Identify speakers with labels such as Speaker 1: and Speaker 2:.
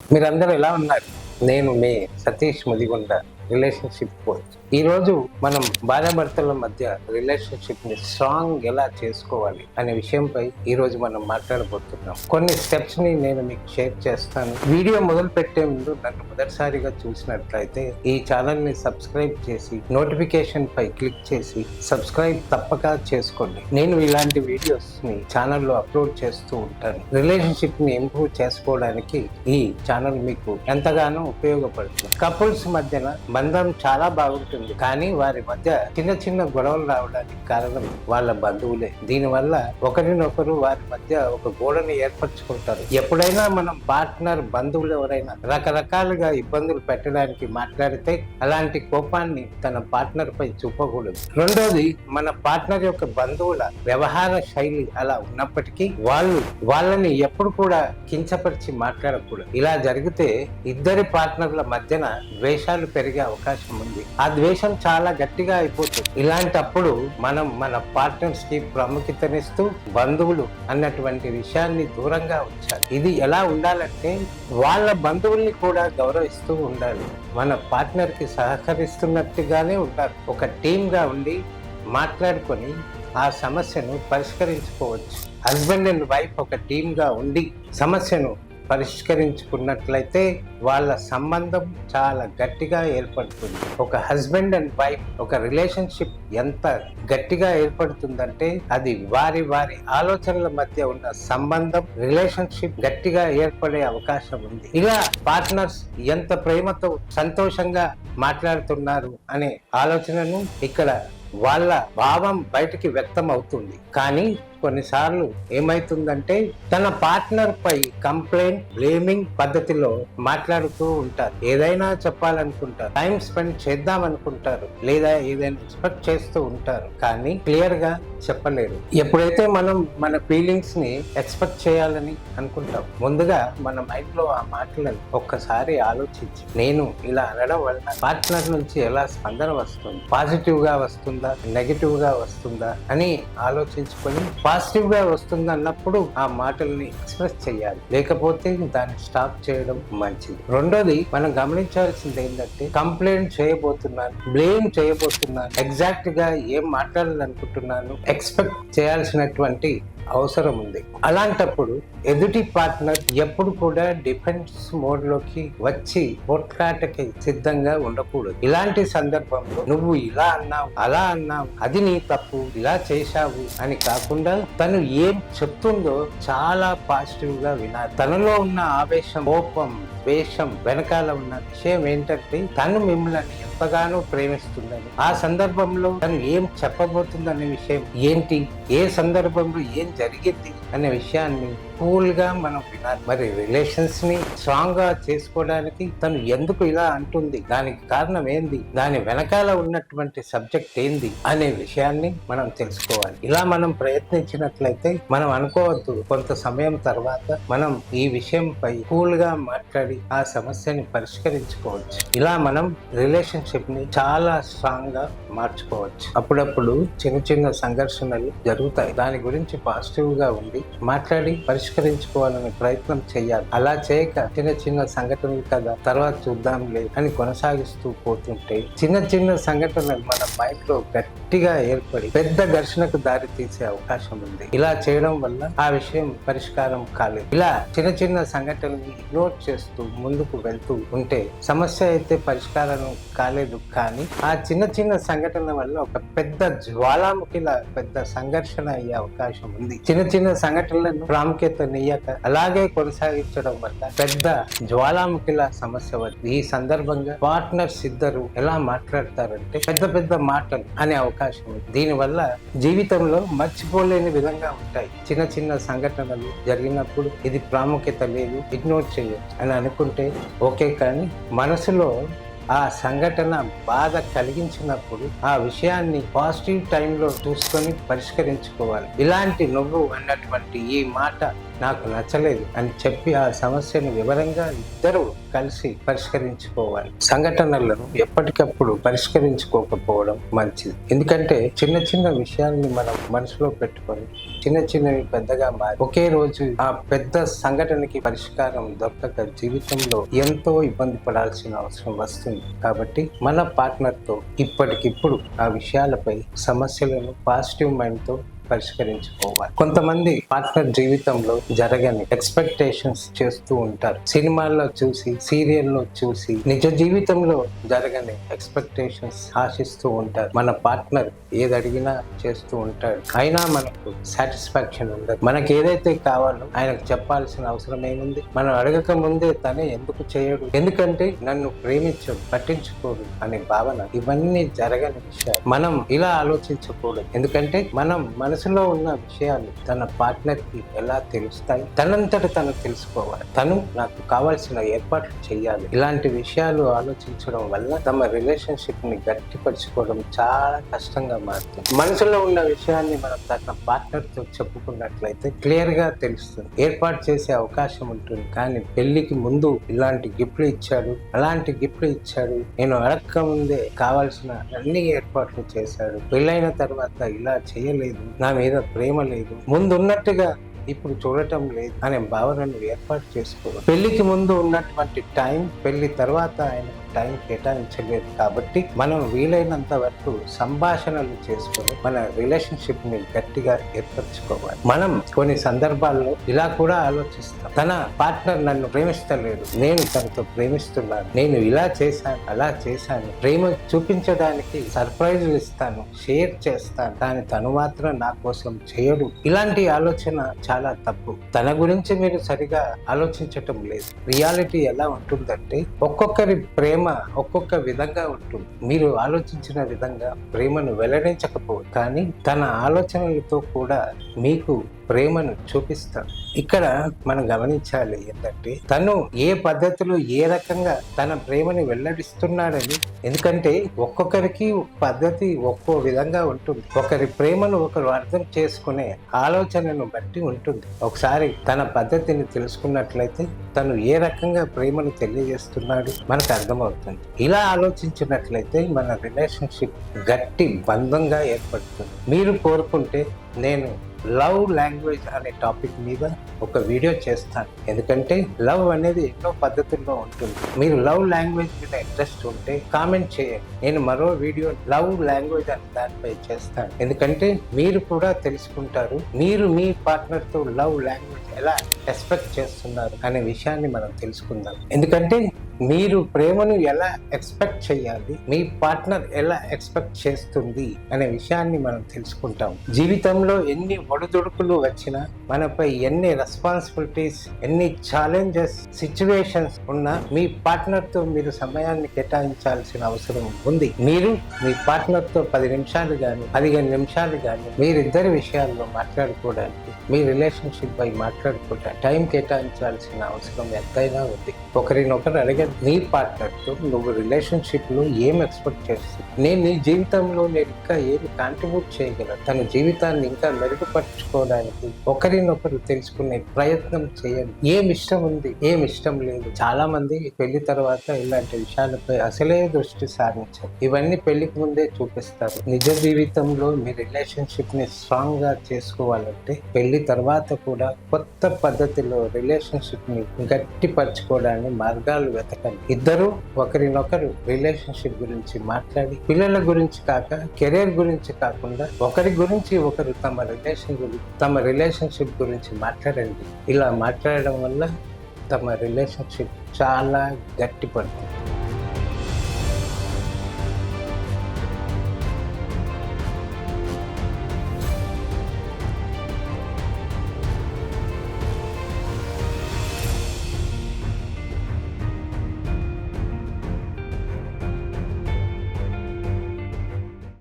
Speaker 1: మీరందరూ ఎలా ఉన్నారు? నేను మీ సతీష్ ముదిగొండ, రిలేషన్షిప్ కోచ్. ఈరోజు మనం భార్యాభర్తల మధ్య రిలేషన్షిప్ ని స్ట్రాంగ్ ఎలా చేసుకోవాలి అనే విషయంపై ఈరోజు మనం మాట్లాడబోతున్నాం. కొన్ని స్టెప్స్ ని నేను మీకు షేర్ చేస్తాను. వీడియో మొదలు పెట్టే ముందు నన్ను మొదటిసారిగా చూసినట్లయితే ఈ ఛానల్ ని సబ్స్క్రైబ్ చేసి నోటిఫికేషన్ పై క్లిక్ చేసి సబ్స్క్రైబ్ తప్పక చేసుకోండి. నేను ఇలాంటి వీడియోస్ ని ఛానల్లో అప్లోడ్ చేస్తూ ఉంటాను. రిలేషన్షిప్ ని ఇంప్రూవ్ చేసుకోవడానికి ఈ ఛానల్ మీకు ఎంతగానో ఉపయోగపడుతుంది. కపుల్స్ మధ్యన బంధం చాలా బాగుంటుంది, కానీ వారి మధ్య చిన్న చిన్న గొడవలు రావడానికి కారణం వాళ్ళ బంధువులే. దీనివల్ల ఒకరినొకరు వారి మధ్య ఒక గోడని ఏర్పరచుకుంటారు. ఎప్పుడైనా మనం పార్ట్నర్ బంధువులు ఎవరైనా రకరకాలుగా ఇబ్బందులు పెట్టడానికి మాట్లాడితే అలాంటి కోపాన్ని తన పార్ట్నర్ పై చూపకూడదు. రెండోది, మన పార్ట్నర్ యొక్క బంధువుల వ్యవహార శైలి అలా ఉన్నప్పటికీ వాళ్ళని ఎప్పుడు కూడా కించపరిచి మాట్లాడకూడదు. ఇలా జరిగితే ఇద్దరి పార్ట్నర్ల మధ్యన ద్వేషాలు పెరిగే అవకాశం ఉంది. ఆ ద్వేషం చాలా గట్టిగా అయిపోతుంది. ఇలాంటప్పుడు మనం మన పార్ట్నర్స్ కి ప్రాముఖ్యతనిస్తూ బంధువులు అన్నటువంటి విషయాన్ని దూరంగా ఉంచాలి. ఇది ఎలా ఉండాలంటే వాళ్ళ బంధువుల్ని కూడా గౌరవిస్తూ ఉండాలి. మన పార్ట్నర్ కి సహకరిస్తున్నట్టుగానే ఉండాలి. ఒక టీమ్ గా ఉండి మాట్లాడుకొని ఆ సమస్యను పరిష్కరించుకోవచ్చు. హస్బెండ్ అండ్ వైఫ్ ఒక టీమ్ గా ఉండి సమస్యను పరిష్కరించుకున్నట్లయితే వాళ్ళ సంబంధం చాలా గట్టిగా ఏర్పడుతుంది. ఒక హస్బెండ్ అండ్ వైఫ్ ఒక రిలేషన్షిప్ ఎంత గట్టిగా ఏర్పడుతుందంటే అది వారి ఆలోచనల మధ్య ఉన్న సంబంధం, రిలేషన్షిప్ గట్టిగా ఏర్పడే అవకాశం ఉంది. ఇలా పార్ట్నర్స్ ఎంత ప్రేమతో సంతోషంగా మాట్లాడుతున్నారు అనే ఆలోచనను ఇక్కడ వాళ్ళ భావం బయటికి వ్యక్తం అవుతుంది. కానీ కొన్నిసార్లు ఏమైతుందంటే తన పార్ట్నర్ పై కంప్లైంట్, బ్లేమింగ్ పద్ధతిలో మాట్లాడుతూ ఉంటారు. ఏదైనా చెప్పాలనుకుంటారు, టైం స్పెండ్ చేద్దాం అనుకుంటారు, లేదా ఏదైనా ఎక్స్పెక్ట్ చేస్తూ ఉంటారు, కానీ క్లియర్ గా చెప్పలేరు. ఎప్పుడైతే మనం మన ఫీలింగ్స్ ని ఎక్స్పెక్ట్ చేయాలని అనుకుంటాం, ముందుగా మన మైండ్ లో ఆ మాటలను ఒక్కసారి ఆలోచించి నేను ఇలా అనడం వల్ల పార్ట్నర్ నుంచి ఎలా స్పందన వస్తుంది, పాజిటివ్ గా వస్తుందా, నెగిటివ్ గా వస్తుందా అని ఆలోచించుకొని పాజిటివ్ గా వస్తుంది అన్నప్పుడు ఆ మాటల్ని ఎక్స్ప్రెస్ చేయాలి, లేకపోతే దాన్ని స్టాప్ చేయడం మంచిది. రెండోది, మనం గమనించాల్సింది ఏంటంటే కంప్లైంట్ చేయబోతున్నాను, బ్లేమ్ చేయబోతున్నాను, ఎగ్జాక్ట్ గా ఏం మాట్లాడాలనుకుంటున్నాను ఎక్స్పెక్ట్ చేయాల్సినటువంటి అవసరం ఉంది. అలాంటప్పుడు ఎదుటి పార్ట్నర్ ఎప్పుడు కూడా డిఫెన్స్ మోడ్ లోకి వచ్చి పోట్లాటకి సిద్ధంగా ఉండకూడదు. ఇలాంటి సందర్భంలో నువ్వు ఇలా అన్నావు, అలా అన్నావు, అది నీ తప్పు, ఇలా చేశావు అని కాకుండా తను ఏం చెప్తుందో చాలా పాజిటివ్ గా వినాలి. తనలో ఉన్న ఆవేశం, కోపం, ద్వేషం వెనకాల ఉన్న విషయం ఏంటంటే తను మిమ్మల్ని ఎంతగానో ప్రేమిస్తుందని, ఆ సందర్భంలో తను ఏం చెప్పబోతుందనే విషయం ఏంటి, ఏ సందర్భంలో ఏం జరిగింది అనే విషయాన్ని కూల్ గా మనం వినాలి. మరి రిలేషన్స్ ని స్ట్రాంగ్ గా చేసుకోవడానికి తను ఎందుకు ఇలా అంటుంది, దానికి కారణం ఏంది, దాని వెనకాల ఉన్నటువంటి సబ్జెక్ట్ ఏంది అనే విషయాన్ని మనం తెలుసుకోవాలి. ఇలా మనం ప్రయత్నించినట్లయితే మనం అనుకోవద్దు, కొంత సమయం తర్వాత మనం ఈ విషయంపై కూల్ గా మాట్లాడి ఆ సమస్యని పరిష్కరించుకోవచ్చు. ఇలా మనం రిలేషన్షిప్ ని చాలా స్ట్రాంగ్ గా మార్చుకోవచ్చు. అప్పుడప్పుడు చిన్న చిన్న సంఘర్షణలు జరుగుతాయి, దాని గురించి పాజిటివ్ గా ఉండి మాట్లాడి పరిష్కరించుకోవాలనే ప్రయత్నం చేయాలి. అలా చేయక చిన్న చిన్న సంఘటనలు కదా తర్వాత చూద్దాంలే అని కొనసాగిస్తూ పోతుంటే చిన్న చిన్న సంఘటనలు మన మైండ్ లో గట్టిగా ఏర్పడి పెద్ద ఘర్షణకు దారి తీసే అవకాశం ఉంది. ఇలా చేయడం వల్ల ఆ విషయం పరిష్కారం కాలేదు. ఇలా చిన్న చిన్న సంఘటనలు ఇగ్నోర్ చేస్తూ ముందుకు వెళ్తూ ఉంటే సమస్య అయితే పరిష్కారం కాలేదు, కానీ ఆ చిన్న చిన్న సంఘటనల వల్ల ఒక పెద్ద జ్వాలాముఖిలా పెద్ద సంఘర్షణ అయ్యే అవకాశం ఉంది. చిన్న చిన్న సంఘటనలను ప్రాముఖ్యతనియ్యక అలాగే కొనసాగించడం వల్ల పెద్ద జ్వాలాముఖిలా సమస్య వస్తుంది. ఈ సందర్భంగా పార్ట్నర్స్ ఇద్దరు ఎలా మాట్లాడతారంటే పెద్ద పెద్ద మాటలు అనే అవకాశం ఉంది. దీనివల్ల జీవితంలో మర్చిపోలేని విధంగా ఉంటాయి. చిన్న చిన్న సంఘటనలు జరిగినప్పుడు ఇది ప్రాముఖ్యత లేదు, ఇగ్నోర్ చేయొచ్చు అని అనుకుంటే ఓకే, కానీ మనసులో ఆ సంఘటన బాధ కలిగించినప్పుడు ఆ విషయాన్ని పాజిటివ్ టైంలో చూసుకొని పరిష్కరించుకోవాలి. ఇలాంటి నువ్వు అన్నటువంటి ఈ మాట నాకు నచ్చలేదు అని చెప్పి ఆ సమస్యను వివరంగా ఇద్దరు కలిసి పరిష్కరించుకోవాలి. సంఘటనలను ఎప్పటికప్పుడు పరిష్కరించుకోకపోవడం మంచిది. ఎందుకంటే చిన్న చిన్న విషయాల్ని మనం మనసులో పెట్టుకొని చిన్న చిన్నవి పెద్దగా మారి ఒకే రోజు ఆ పెద్ద సంఘటనకి పరిష్కారం దొరకక జీవితంలో ఎంతో ఇబ్బంది పడాల్సిన అవసరం వస్తుంది. కాబట్టి మన పార్ట్నర్ తో ఇప్పటికిప్పుడు ఆ విషయాలపై సమస్యలను పాజిటివ్ మైండ్ తో పరిష్కరించుకోవాలి. కొంతమంది పార్ట్నర్ జీవితంలో జరగని ఎక్స్పెక్టేషన్స్ చేస్తూ ఉంటారు. సినిమాల్లో చూసి, సీరియల్లో చూసి, నిజ జీవితంలో జరగని ఎక్స్పెక్టేషన్స్ ఆశిస్తూ ఉంటారు. మన పార్ట్నర్ ఏది అడిగినా చేస్తూ ఉంటాడు, అయినా మనకు సాటిస్ఫాక్షన్ ఉండదు. మనకి ఏదైతే కావాలో ఆయనకు చెప్పాల్సిన అవసరం ఏముంది? మనం అడగక ముందే తనే ఎందుకు చేయడు, ఎందుకంటే నన్ను ప్రేమించడు, పట్టించుకోడు అనే భావన. ఇవన్నీ జరగని విషయాలు. మనం ఇలా ఆలోచించకూడదు. ఎందుకంటే మనం మనసులో ఉన్న విషయాలు తన పార్ట్నర్ కి ఎలా తెలుస్తాయి? తనంతట తను తెలుసుకోవాలి. తను నాకు కావాల్సిన ఏర్పాట్లు చేయాలి. ఇలాంటి విషయాలు ఆలోచించడం వల్ల తమ రిలేషన్షిప్ ని గట్టిపరుచుకోవడం చాలా కష్టంగా మారుతుంది. మనసులో ఉన్న విషయాన్ని మనం తన పార్ట్నర్ తో చెప్పుకున్నట్లయితే క్లియర్ గా తెలుస్తుంది, ఏర్పాటు చేసే అవకాశం ఉంటుంది. కానీ పెళ్లికి ముందు ఇలాంటి గిఫ్ట్లు ఇచ్చాడు, అలాంటి గిఫ్ట్లు ఇచ్చాడు, నేను అడక్క ముందే కావాల్సిన అన్ని ఏర్పాట్లు చేశాడు, పెళ్ళైన తర్వాత ఇలా చేయలేదు, నా మీద ప్రేమ లేదు, ముందున్నట్టుగా ఇప్పుడు చూడటం లేదు అనే భావనను ఏర్పాటు చేసుకోవాలి. పెళ్లికి ముందు ఉన్నటువంటి టైం పెళ్లి తర్వాత ఆయన టైం కేటాయించలేదు. కాబట్టి మనం వీలైనంత వరకు సంభాషణలు చేసుకొని మన రిలేషన్షిప్ ని గట్టిగా ఏర్పరచుకోవాలి. మనం కొన్ని సందర్భాల్లో ఇలా కూడా ఆలోచిస్తాం, తన పార్ట్నర్ నన్ను ప్రేమిస్తలేడు, నేను తనతో ప్రేమిస్తున్నాను, నేను ఇలా చేశాను, అలా చేశాను, ప్రేమ చూపించడానికి సర్ప్రైజులు ఇస్తాను, షేర్ చేస్తాను, కానీ తను మాత్రం నా కోసం చేయడు. ఇలాంటి ఆలోచన చాలా తప్పు. తన గురించి మీరు సరిగా ఆలోచించటం లేదు. రియాలిటీ ఎలా ఉంటుందంటే ఒక్కొక్కరి ప్రేమ ఒక్కొక్క విధంగా ఉంటుంది. మీరు ఆలోచించిన విధంగా ప్రేమను వెల్లడించకపోవచ్చు, కానీ తన ఆలోచనలతో కూడా మీకు ప్రేమను చూపిస్తాడు. ఇక్కడ మనం గమనించాలి ఏంటంటే తను ఏ పద్ధతిలో ఏ రకంగా తన ప్రేమని వెల్లడిస్తున్నాడని. ఎందుకంటే ఒక్కొక్కరికి పద్ధతి ఒక్కో విధంగా ఉంటుంది. ఒకరి ప్రేమను ఒకరు అర్థం చేసుకునే ఆలోచనను బట్టి ఉంటుంది. ఒకసారి తన పద్ధతిని తెలుసుకున్నట్లయితే తను ఏ రకంగా ప్రేమను తెలియజేస్తున్నాడు మనకు అర్థమవుతుంది. ఇలా ఆలోచించినట్లయితే మన రిలేషన్షిప్ గట్టి బంధంగా ఏర్పడుతుంది. మీరు కోరుకుంటే నేను లవ్ లాంగ్వేజ్ అనే టాపిక్ మీద ఒక వీడియో చేస్తాను. ఎందుకంటే లవ్ అనేది ఎన్నో పద్ధతుల్లో ఉంటుంది. మీరు లవ్ లాంగ్వేజ్ మీద ఇంట్రెస్ట్ ఉంటే కామెంట్ చేయండి, నేను మరో వీడియో లవ్ లాంగ్వేజ్ అనే దానిపై చేస్తాను. ఎందుకంటే మీరు కూడా తెలుసుకుంటారు, మీరు మీ పార్ట్నర్ తో లవ్ లాంగ్వేజ్ ఎలా ఎక్స్పెక్ట్ చేస్తున్నారు అనే విషయాన్ని మనం తెలుసుకుందాం. ఎందుకంటే మీరు ప్రేమను ఎలా ఎక్స్పెక్ట్ చేయాలి, మీ పార్ట్నర్ ఎలా ఎక్స్పెక్ట్ చేస్తుంది అనే విషయాన్ని మనం తెలుసుకుంటాం. జీవితంలో ఎన్ని ఒడిదుడుకులు వచ్చినా, మనపై ఎన్ని రెస్పాన్సిబిలిటీస్, ఎన్ని ఛాలెంజెస్, సిచ్యువేషన్స్ ఉన్నా మీ పార్ట్నర్ తో మీరు సమయాన్ని కేటాయించాల్సిన అవసరం ఉంది. మీరు మీ పార్ట్నర్ తో 10 నిమిషాలు కానీ 15 నిమిషాలు కానీ మీరిద్దరి విషయాల్లో మాట్లాడుకోవడానికి, మీ రిలేషన్షిప్ పై మాట్లాడుకోవడానికి టైం కేటాయించాల్సిన అవసరం ఎంతైనా ఉంది. ఒకరినొకరు అడిగే నీ పార్ట్నర్ తో నువ్వు రిలేషన్షిప్ లో ఏం ఎక్స్పెక్ట్ చేస్తుంది, నేను నీ జీవితంలో నేను ఇంకా ఏమి కాంట్రిబ్యూట్ చేయగలను, తన జీవితాన్ని ఇంకా మెరుగుపరచుకోవడానికి ఒకరినొకరు తెలుసుకునే ప్రయత్నం చేయండి. ఏం ఇష్టం ఉంది, ఏం ఇష్టం లేదు. చాలా మంది పెళ్లి తర్వాత ఇలాంటి విషయాలపై అసలే దృష్టి సారించారు. ఇవన్నీ పెళ్లికి ముందే చూపిస్తారు. నిజ జీవితంలో మీ రిలేషన్షిప్ ని స్ట్రాంగ్ గా చేసుకోవాలంటే పెళ్లి తర్వాత కూడా కొత్త పద్ధతిలో రిలేషన్షిప్ ని గట్టిపరచుకోవడానికి మార్గాలు వెతకండి. ఇద్దరు ఒకరినొకరు రిలేషన్షిప్ గురించి మాట్లాడి, పిల్లల గురించి కాక కెరీర్ గురించి కాకుండా ఒకరి గురించి ఒకరు తమ రిలేషన్షిప్ గురించి మాట్లాడండి. ఇలా మాట్లాడడం వల్ల తమ రిలేషన్షిప్ చాలా గట్టిపడుతుంది.